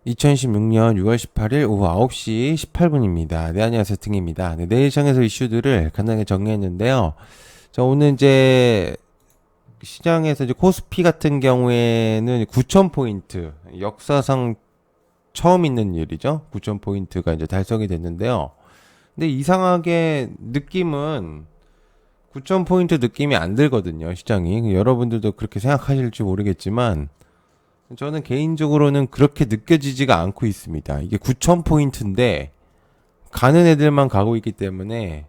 2016년 6월 18일 오후 9시 18분입니다. 네, 안녕하세요. 등입니다. 네, 내일 시장에서 이슈들을 간단하게 정리했는데요. 자, 오늘 이제 시장에서 이제 코스피 같은 경우에는 9,000포인트, 역사상 처음 있는 일이죠. 9,000포인트가 이제 달성이 됐는데요. 근데 이상하게 느낌은 9,000포인트 느낌이 안 들거든요. 시장이. 여러분들도 그렇게 생각하실지 모르겠지만, 저는 개인적으로는 그렇게 느껴지지가 않고 있습니다. 이게 9,000포인트인데 가는 애들만 가고 있기 때문에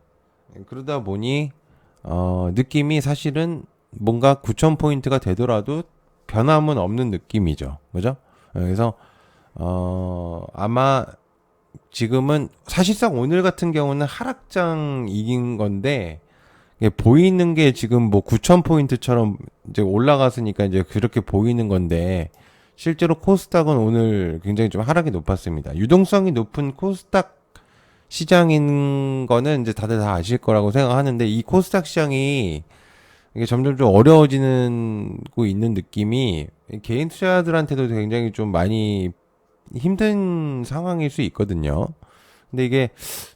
그러다 보니 느낌이 사실은 뭔가 9,000포인트가 되더라도 변함은 없는 느낌이죠. 그죠? 그래서 아마 지금은 사실상 오늘 같은 경우는 하락장이긴 건데 이게 보이는 게 지금 뭐 9,000포인트처럼 이제 올라갔으니까 이제 그렇게 보이는 건데 실제로 코스닥은 오늘 굉장히 좀 하락이 높았습니다. 유동성이 높은 코스닥 시장인 거는 이제 다들 다 아실 거라고 생각하는데 이 코스닥 시장이 이게 점점 좀 어려워지고 있는 느낌이 개인 투자자들한테도 굉장히 좀 많이 힘든 상황일 수 있거든요. 근데 이게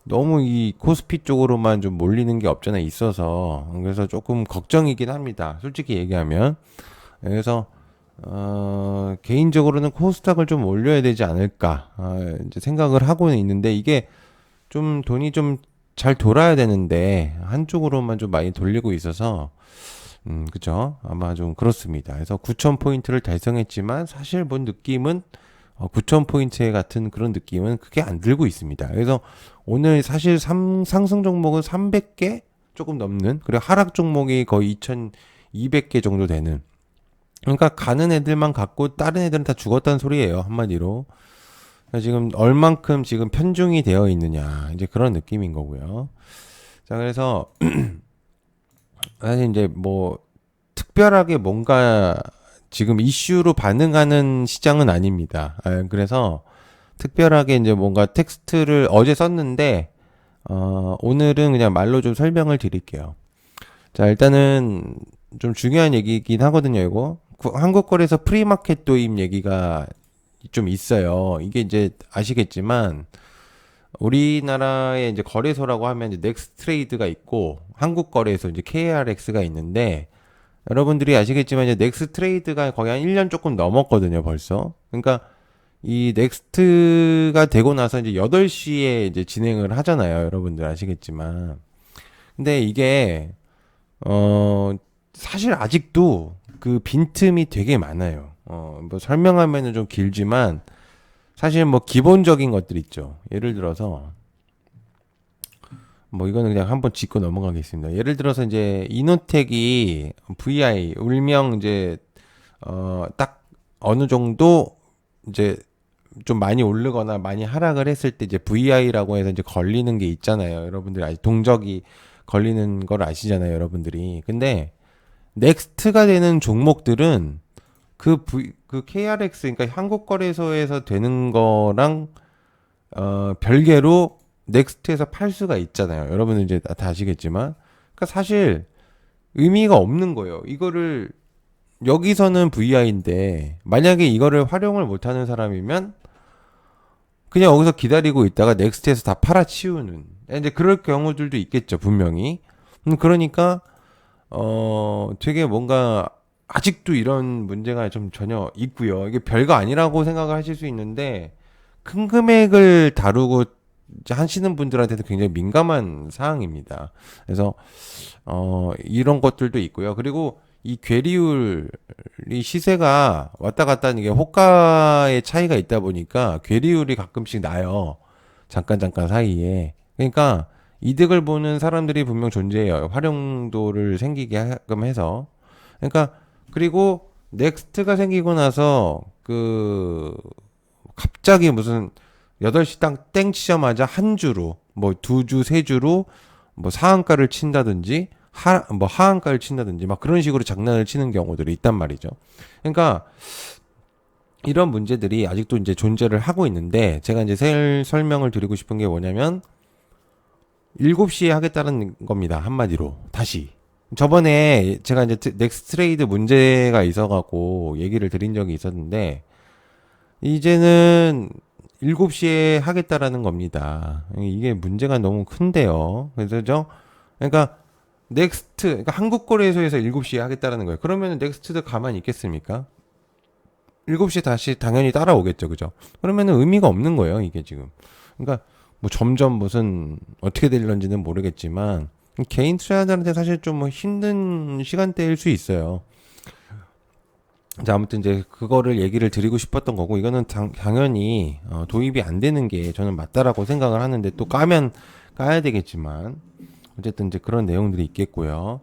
너무 이 코스피 쪽으로만 좀 몰리는 게 없잖아 있어서 그래서 조금 걱정이긴 합니다. 솔직히 얘기하면. 그래서 개인적으로는 코스닥을 좀 올려야 되지 않을까 이제 생각을 하고는 있는데 이게 좀 돈이 좀 잘 돌아야 되는데 한쪽으로만 좀 많이 돌리고 있어서 그죠? 아마 좀 그렇습니다. 그래서 9,000포인트를 달성했지만 사실 본 느낌은 9,000포인트 같은 그런 느낌은 크게 안 들고 있습니다. 그래서 오늘 사실 상승 종목은 300개 조금 넘는 그리고 하락 종목이 거의 2,200개 정도 되는 그러니까 가는 애들만 갔고 다른 애들은 다 죽었다는 소리예요. 한마디로. 지금 얼만큼 지금 편중이 되어 있느냐 이제 그런 느낌인 거고요. 자 그래서 사실 이제 뭐 특별하게 뭔가 지금 이슈로 반응하는 시장은 아닙니다. 그래서 특별하게 이제 뭔가 텍스트를 어제 썼는데 오늘은 그냥 말로 좀 설명을 드릴게요. 자 일단은 좀 중요한 얘기긴 하거든요. 이거 한국거래소 프리마켓 도입 얘기가 좀 있어요. 이게 이제 아시겠지만 우리나라의 이제 거래소라고 하면 이제 넥스트레이드가 있고 한국거래소 이제 KRX가 있는데 여러분들이 아시겠지만 이제 넥스트레이드가 거의 한 1년 조금 넘었거든요, 벌써. 그러니까 이 넥스트가 되고 나서 이제 8시에 이제 진행을 하잖아요. 여러분들 아시겠지만. 근데 이게 사실 아직도 그 빈틈이 되게 많아요. 뭐 설명하면은 좀 길지만 사실 뭐 기본적인 것들 있죠. 예를 들어서 뭐 이거는 그냥 한번 짚고 넘어가겠습니다. 예를 들어서 이제 이노텍이 VI 울명 이제 딱 어느 정도 이제 좀 많이 오르거나 많이 하락을 했을 때 이제 VI라고 해서 이제 걸리는 게 있잖아요. 여러분들이 아직 동적이 걸리는 걸 아시잖아요, 여러분들이. 근데 넥스트가 되는 종목들은 그 KRX 그러니까 한국거래소에서 되는 거랑 별개로 넥스트에서 팔 수가 있잖아요. 여러분은 이제 다 아시겠지만, 그러니까 사실 의미가 없는 거예요. 이거를 여기서는 VI인데 만약에 이거를 활용을 못하는 사람이면 그냥 여기서 기다리고 있다가 넥스트에서 다 팔아치우는 이제 그럴 경우들도 있겠죠, 분명히. 그러니까 되게 뭔가 아직도 이런 문제가 좀 전혀 있고요. 이게 별거 아니라고 생각을 하실 수 있는데 큰 금액을 다루고 하시는 분들한테도 굉장히 민감한 사항입니다. 그래서 이런 것들도 있고요. 그리고 이 괴리율이 시세가 왔다 갔다 하는 게 호가의 차이가 있다 보니까 괴리율이 가끔씩 나요. 잠깐 사이에. 그러니까 이득을 보는 사람들이 분명 존재해요. 활용도를 생기게 하끔 해서. 그러니까 그리고 넥스트가 생기고 나서 갑자기 무슨 8시 땡 치자마자 한 주로 뭐 두 주, 세 주로 뭐 상한가를 친다든지 뭐 하한가를 친다든지 막 그런 식으로 장난을 치는 경우들이 있단 말이죠. 그러니까 이런 문제들이 아직도 이제 존재를 하고 있는데 제가 이제 설명을 드리고 싶은 게 뭐냐면 7시에 하겠다는 겁니다. 한마디로. 다시. 저번에 제가 이제 넥스트레이드 문제가 있어갖고 얘기를 드린 적이 있었는데 이제는 7시에 하겠다라는 겁니다. 이게 문제가 너무 큰데요. 그래서 그러니까 넥스트, 그러니까 한국거래소에서 7시에 하겠다라는 거예요. 그러면 넥스트도 가만히 있겠습니까? 7시에 다시 당연히 따라오겠죠. 그죠? 그러면은 의미가 없는 거예요. 이게 지금. 그러니까 뭐 점점 무슨 어떻게 될런지는 모르겠지만 개인 투자자들한테 사실 좀 뭐 힘든 시간대일 수 있어요. 자, 아무튼 이제 그거를 얘기를 드리고 싶었던 거고, 이거는 당연히 도입이 안 되는 게 저는 맞다라고 생각을 하는데, 또 까면 까야 되겠지만 어쨌든 이제 그런 내용들이 있겠고요.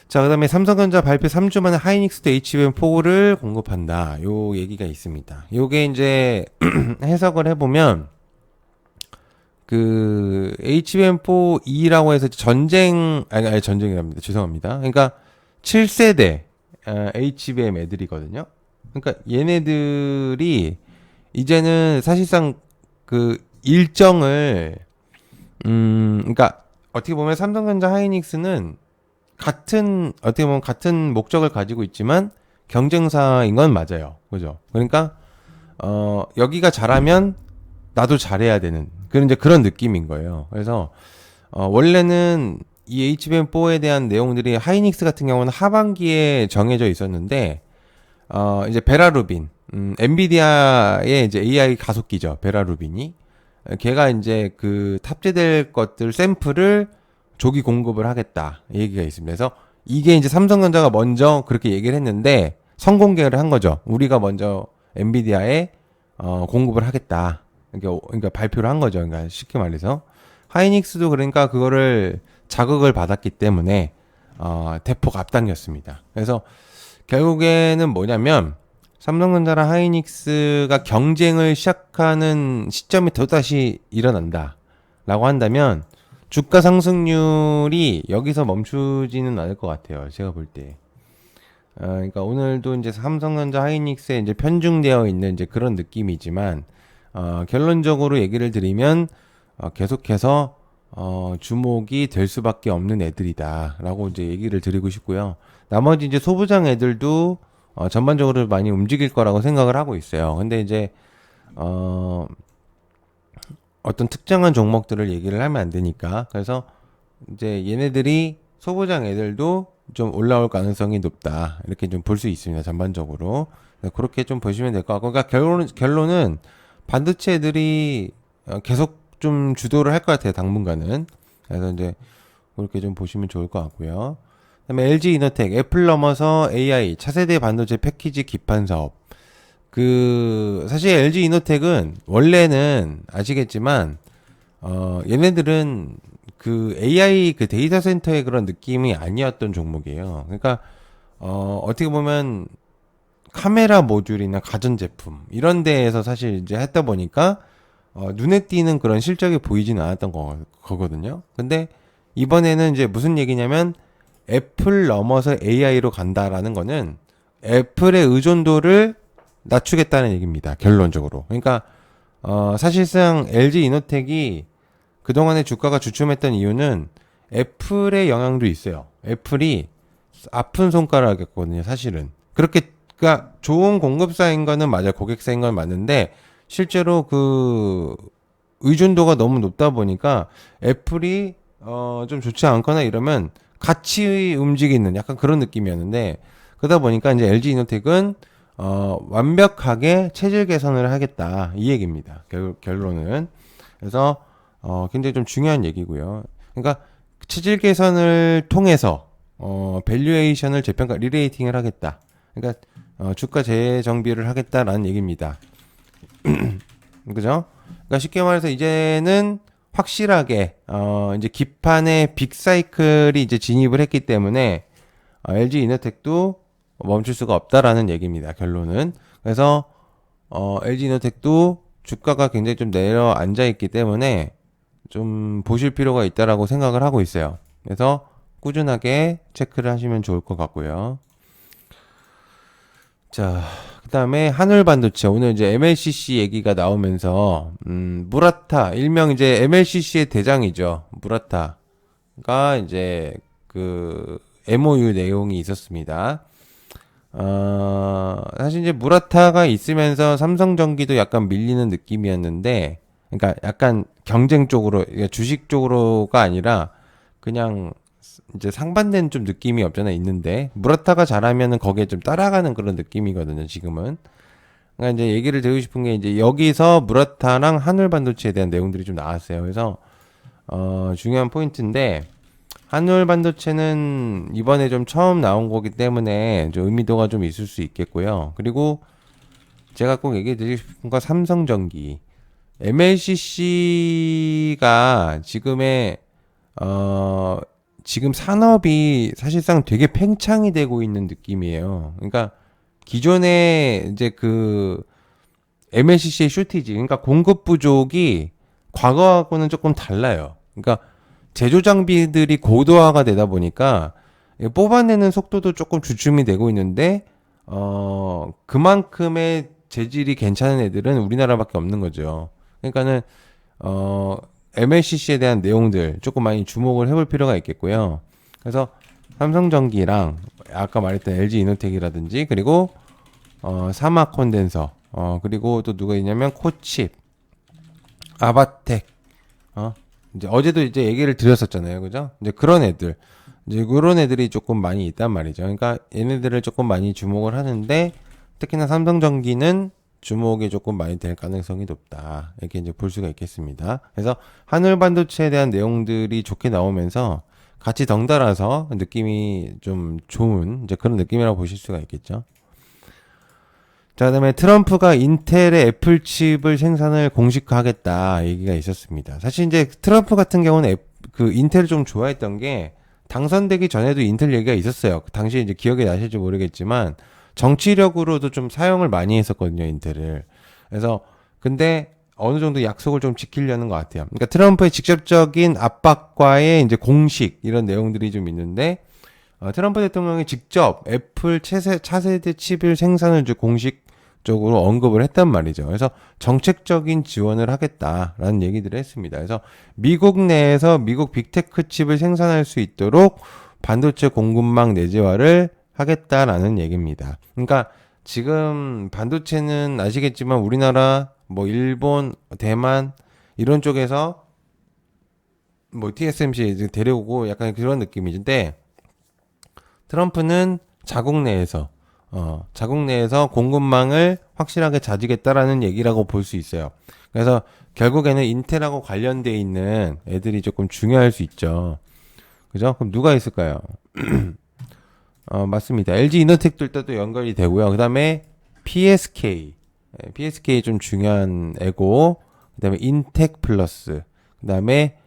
자, 그다음에 삼성전자 발표 3주 만에 하이닉스도 HBM4를 공급한다. 요 얘기가 있습니다. 요게 이제 해석을 해보면 그 HBM4E라고 해서 아니 전쟁이랍니다. 죄송합니다. 그러니까 7세대 HBM 애들이거든요. 그러니까 얘네들이 이제는 사실상 그 일정을 그러니까 어떻게 보면 삼성전자 하이닉스는 어떻게 보면 같은 목적을 가지고 있지만 경쟁사인 건 맞아요. 그죠? 그러니까 여기가 잘하면 나도 잘해야 되는 그런 느낌인 거예요. 그래서 원래는 이 HBM4에 대한 내용들이 하이닉스 같은 경우는 하반기에 정해져 있었는데 이제 베라루빈 엔비디아의 이제 AI 가속기죠. 베라루빈이 걔가 이제 그 탑재될 것들 샘플을 조기 공급을 하겠다 얘기가 있습니다. 그래서 이게 이제 삼성전자가 먼저 그렇게 얘기를 했는데 선공개를 한 거죠. 우리가 먼저 엔비디아에 공급을 하겠다. 그러니까 발표를 한 거죠. 그러니까 쉽게 말해서 하이닉스도 그러니까 그거를 자극을 받았기 때문에 대폭 앞당겼습니다. 그래서 결국에는 뭐냐면 삼성전자랑 하이닉스가 경쟁을 시작하는 시점이 또다시 일어난다라고 한다면 주가 상승률이 여기서 멈추지는 않을 것 같아요. 제가 볼 때. 그러니까 오늘도 이제 삼성전자 하이닉스에 이제 편중되어 있는 이제 그런 느낌이지만 결론적으로 얘기를 드리면 계속해서 주목이 될 수밖에 없는 애들이다라고 이제 얘기를 드리고 싶고요. 나머지 이제 소부장 애들도 전반적으로 많이 움직일 거라고 생각을 하고 있어요. 근데 이제 어떤 특정한 종목들을 얘기를 하면 안 되니까 그래서 이제 얘네들이 소부장 애들도 좀 올라올 가능성이 높다 이렇게 좀 볼 수 있습니다. 전반적으로 그렇게 좀 보시면 될 것 같고 그러니까 결론은 반도체 애들이 계속 좀 주도를 할 것 같아요. 당분간은. 그래서 이제 그렇게 좀 보시면 좋을 것 같고요. 그다음에 LG 이노텍 애플 넘어서 AI 차세대 반도체 패키지 기판 사업. 사실 LG 이노텍은 원래는 아시겠지만 얘네들은 그 AI 그 데이터 센터의 그런 느낌이 아니었던 종목이에요. 그러니까 어떻게 보면 카메라 모듈이나 가전제품 이런 데에서 사실 이제 했다 보니까 눈에 띄는 그런 실적이 보이지는 않았던 거거든요. 근데 이번에는 이제 무슨 얘기냐면 애플 넘어서 AI로 간다라는 거는 애플의 의존도를 낮추겠다는 얘기입니다. 결론적으로. 그러니까 사실상 LG 이노텍이 그동안에 주가가 주춤했던 이유는 애플의 영향도 있어요. 애플이 아픈 손가락이었거든요. 사실은. 그러니까 좋은 공급사인 거는 맞아요. 고객사인 건 맞는데 실제로 그 의존도가 너무 높다 보니까 애플이 좀 좋지 않거나 이러면 같이 움직이는 약간 그런 느낌이었는데 그러다 보니까 이제 LG 이노텍은 완벽하게 체질 개선을 하겠다 이 얘기입니다. 결론은. 그래서 굉장히 좀 중요한 얘기고요. 그러니까 체질 개선을 통해서 밸류에이션을 재평가 리레이팅을 하겠다. 그러니까 주가 재정비를 하겠다라는 얘기입니다. 그죠? 그러니까 쉽게 말해서 이제는 확실하게 이제 기판의 빅사이클이 이제 진입을 했기 때문에 LG 이노텍도 멈출 수가 없다라는 얘기입니다. 결론은. 그래서 LG 이노텍도 주가가 굉장히 좀 내려앉아 있기 때문에 좀 보실 필요가 있다라고 생각을 하고 있어요. 그래서 꾸준하게 체크를 하시면 좋을 것 같고요. 자, 그다음에 한울반도체 오늘 이제 MLCC 얘기가 나오면서 무라타 일명 이제 MLCC의 대장이죠. 무라타가 이제 그 MOU 내용이 있었습니다. 사실 이제 무라타가 있으면서 삼성전기도 약간 밀리는 느낌이었는데, 그러니까 약간 경쟁 쪽으로, 그러니까 주식 쪽으로가 아니라 그냥 이제 상반된 좀 느낌이 없잖아 있는데, 무라타가 잘하면은 거기에 좀 따라가는 그런 느낌이거든요, 지금은. 그러니까 이제 얘기를 드리고 싶은 게 이제 여기서 무라타랑 한울반도체에 대한 내용들이 좀 나왔어요. 그래서 중요한 포인트인데, 한울 반도체는 이번에 좀 처음 나온 거기 때문에 좀 의미도가 좀 있을 수 있겠고요. 그리고 제가 꼭 얘기해 드리고 싶은 건 삼성전기. MLCC가 어, 지금 산업이 사실상 되게 팽창이 되고 있는 느낌이에요. 그러니까 기존에 이제 그 MLCC의 쇼티지, 그러니까 공급 부족이 과거하고는 조금 달라요. 그러니까 제조 장비들이 고도화가 되다 보니까 뽑아내는 속도도 조금 주춤이 되고 있는데 그만큼의 재질이 괜찮은 애들은 우리나라밖에 없는 거죠. 그러니까는 어 MLCC에 대한 내용들 조금 많이 주목을 해볼 필요가 있겠고요. 그래서 삼성전기랑 아까 말했던 LG 이노텍이라든지 그리고 사마 콘덴서 그리고 또 누가 있냐면 코칩, 아바텍 이제 어제도 이제 얘기를 드렸었잖아요. 그죠? 이제 그런 애들. 이제 그런 애들이 조금 많이 있단 말이죠. 그러니까 얘네들을 조금 많이 주목을 하는데 특히나 삼성전기는 주목이 조금 많이 될 가능성이 높다. 이렇게 이제 볼 수가 있겠습니다. 그래서 하늘 반도체에 대한 내용들이 좋게 나오면서 같이 덩달아서 느낌이 좀 좋은 이제 그런 느낌이라고 보실 수가 있겠죠. 자, 그다음에 트럼프가 인텔의 애플 칩을 생산을 공식화하겠다 얘기가 있었습니다. 사실 이제 트럼프 같은 경우는 그 인텔을 좀 좋아했던 게 당선되기 전에도 인텔 얘기가 있었어요. 그 당시에 이제 기억이 나실지 모르겠지만 정치력으로도 좀 사용을 많이 했었거든요, 인텔을. 그래서 근데 어느 정도 약속을 좀 지키려는 것 같아요. 그러니까 트럼프의 직접적인 압박과의 이제 공식 이런 내용들이 좀 있는데 트럼프 대통령이 직접 애플 차세대 칩을 생산을 공식적으로 언급을 했단 말이죠. 그래서 정책적인 지원을 하겠다라는 얘기들을 했습니다. 그래서 미국 내에서 미국 빅테크 칩을 생산할 수 있도록 반도체 공급망 내재화를 하겠다라는 얘기입니다. 그러니까 지금 반도체는 아시겠지만 우리나라, 뭐 일본, 대만 이런 쪽에서 뭐 TSMC 데려오고 약간 그런 느낌인데 트럼프는 자국 내에서 공급망을 확실하게 다지겠다라는 얘기라고 볼 수 있어요. 그래서 결국에는 인텔하고 관련돼 있는 애들이 조금 중요할 수 있죠. 그죠? 그럼 누가 있을까요? 맞습니다. LG 이노텍도 일단 또 연결이 되고요. 그 다음에 PSK. PSK 좀 중요한 애고, 그 다음에 인텍 플러스, 그 다음에,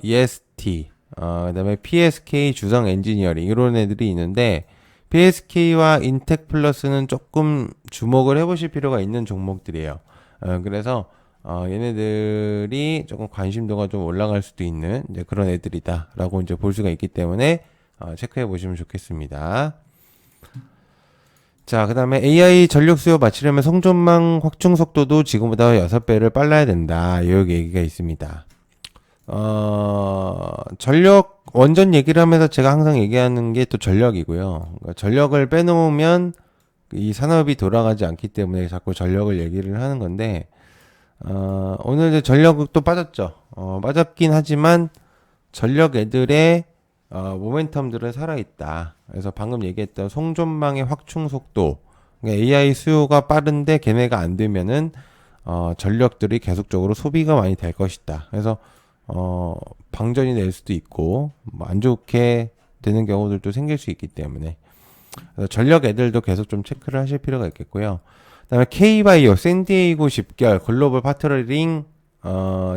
EST, 그 다음에 PSK 주성 엔지니어링, 이런 애들이 있는데, PSK와 인텍 플러스는 조금 주목을 해보실 필요가 있는 종목들이에요. 그래서, 얘네들이 조금 관심도가 좀 올라갈 수도 있는 이제 그런 애들이다라고 이제 볼 수가 있기 때문에, 체크해 보시면 좋겠습니다. 자, 그 다음에 AI 전력 수요 맞추려면 송전망 확충 속도도 지금보다 6배를 빨라야 된다. 이 얘기가 있습니다. 전력, 원전 얘기를 하면서 제가 항상 얘기하는 게 또 전력이고요. 그러니까 전력을 빼놓으면 이 산업이 돌아가지 않기 때문에 자꾸 전력을 얘기를 하는 건데, 오늘 이제 전력도 빠졌죠. 빠졌긴 하지만 전력 애들의 모멘텀들은 살아있다. 그래서 방금 얘기했던 송전망의 확충 속도, 그러니까 AI 수요가 빠른데 걔네가 안 되면은 전력들이 계속적으로 소비가 많이 될 것이다. 그래서 방전이 될 수도 있고 뭐 안 좋게 되는 경우들도 생길 수 있기 때문에 그래서 전력 애들도 계속 좀 체크를 하실 필요가 있겠고요. 그다음에 K바이오, 샌디에이고 집결, 글로벌 파트너링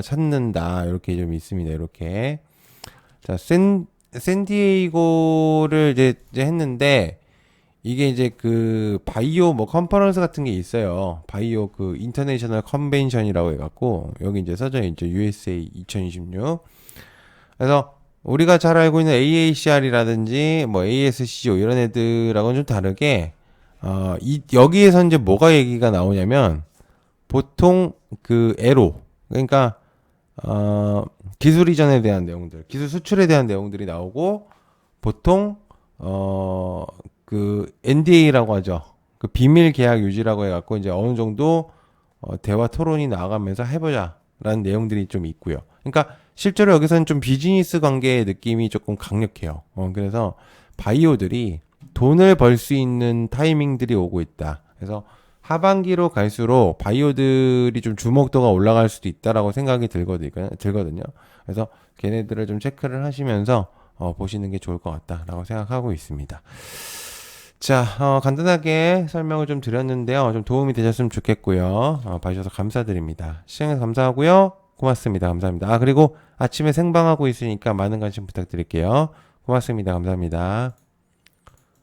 찾는다. 이렇게 좀 있습니다. 이렇게 자, 샌디에이고를 이제 했는데 이게 이제 그 바이오 뭐 컨퍼런스 같은 게 있어요. 바이오 그 인터내셔널 컨벤션이라고 해갖고 여기 이제 써져 있죠. USA 2026. 그래서 우리가 잘 알고 있는 AACR이라든지 뭐 ASCO 이런 애들하고는 좀 다르게 여기에서 이제 뭐가 얘기가 나오냐면 보통 그 에로 그러니까 기술 이전에 대한 내용들, 기술 수출에 대한 내용들이 나오고 보통 그 NDA라고 하죠. 그 비밀 계약 유지라고 해갖고 이제 어느 정도 대화 토론이 나아가면서 해보자라는 내용들이 좀 있고요. 그러니까 실제로 여기서는 좀 비즈니스 관계의 느낌이 조금 강력해요. 그래서 바이오들이 돈을 벌 수 있는 타이밍들이 오고 있다. 그래서 하반기로 갈수록 바이오들이 좀 주목도가 올라갈 수도 있다라고 생각이 들거든요. 그래서 걔네들을 좀 체크를 하시면서 보시는 게 좋을 것 같다라고 생각하고 있습니다. 자, 간단하게 설명을 좀 드렸는데요. 좀 도움이 되셨으면 좋겠고요. 봐주셔서 감사드립니다. 시청해서 감사하고요. 고맙습니다. 감사합니다. 아, 그리고 아침에 생방하고 있으니까 많은 관심 부탁드릴게요. 고맙습니다. 감사합니다.